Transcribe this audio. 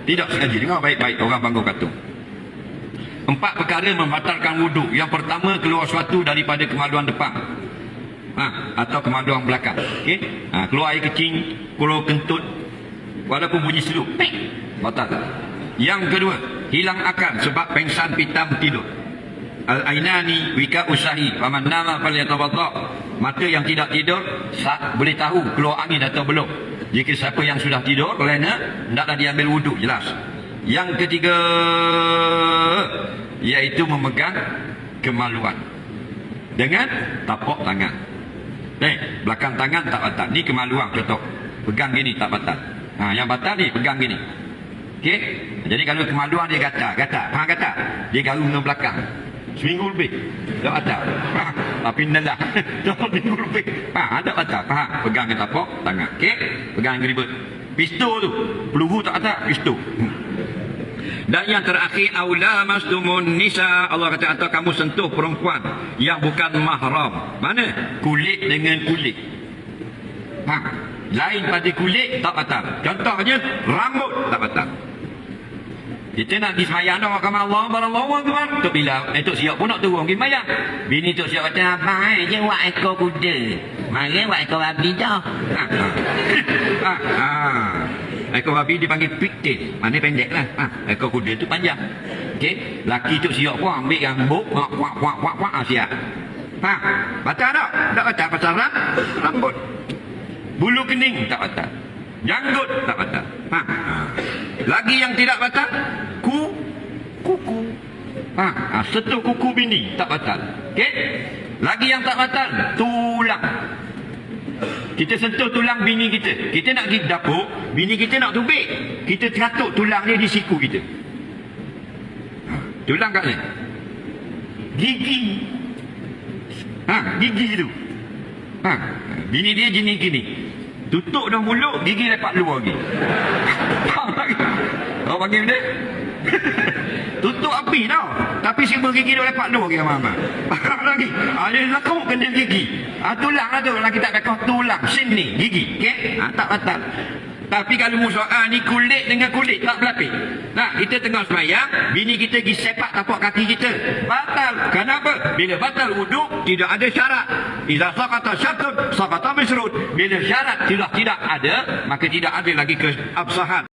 Tidak sengaja. Dengar baik-baik orang panggung katung. 4 perkara membatalkan wuduk. Yang pertama, keluar sesuatu daripada kemaluan depan. Atau kemaluan belakang. Okey? Keluar air kecing, keluar kentut, walaupun bunyi selup, batal. Yang kedua, hilang akal sebab pengsan pitam tidur. Al-ainani wika usahi faman nama falyatawadda. Mata yang tidak tidur boleh tahu keluar angin atau belum. Jika siapa yang sudah tidur lena, hendaklah diambil wuduk, jelas. Yang ketiga, iaitu memegang kemaluan dengan tapak tangan. Belakang tangan tak batal. Ni kemaluan contoh. Pegang gini tak batal. Yang batal ni pegang gini. Okey? Jadi kalau kemaluan dia gatal. Faham gatal? Dia garu dengan belakang. Seminggu lebih. Tak batal. Tapi nelah. Seminggu lebih. Tak batal. Faham? Pegang dengan tapak tangan. Okey? Pegang yang ribet. Pistol tu. Peluru tak batal. Pistol. Dan yang terakhir, aula masdumun nisa. Allah kata, atau kamu sentuh perempuan yang bukan mahram. Mana? Kulit dengan kulit. Lain pada kulit tak batal. Contohnya rambut tak batal. Kita nak pergi semayang dah, makam Allah tu bila Tok Siap pun nak turun pergi semayang. Bini Tok Siap kata, abang je buat ekor kuda, mari buat ekor babi dah. Ekor babi dipanggil pigtail, mana pendek lah. Ekor kuda tu panjang. Okey, laki Tok Siap pun ambil rambut, wak, siap. Batal tak? Tak batal pasal rambut. Bulu kening tak batal. Janggut tak batal. Lagi yang tidak batal, kuku. Sentuh kuku bini tak batal. Okey? Lagi yang tak batal, tulang. Kita sentuh tulang bini kita. Kita nak pergi dapur, bini kita nak tubik. Kita teratuk tulang dia di siku kita. Tulang kat mana? Gigi. Gigi tu. Bini dia jenis gini. Tutup dah mulut, gigi lepak luar lagi. Faham lagi? Kau panggil dia? Tutup api tau. Tapi semua gigi dia lepak luar lagi sama-sama. Faham lagi? Dia lakuk kena gigi. Tulang lah tu. Lagi tak bekau tulang. Sini, gigi. Okay? Tak batal. Tapi kalau musuh ni kulit dengan kulit tak berlapis. Kita tengah semayang, bini kita pergi sepak tapak kaki kita. Batal. Kenapa? Bila batal wuduk, tidak ada syarat. Iza saqata syartun, saqata misrud. Bila syarat tidak ada, maka tidak ada lagi keabsahan.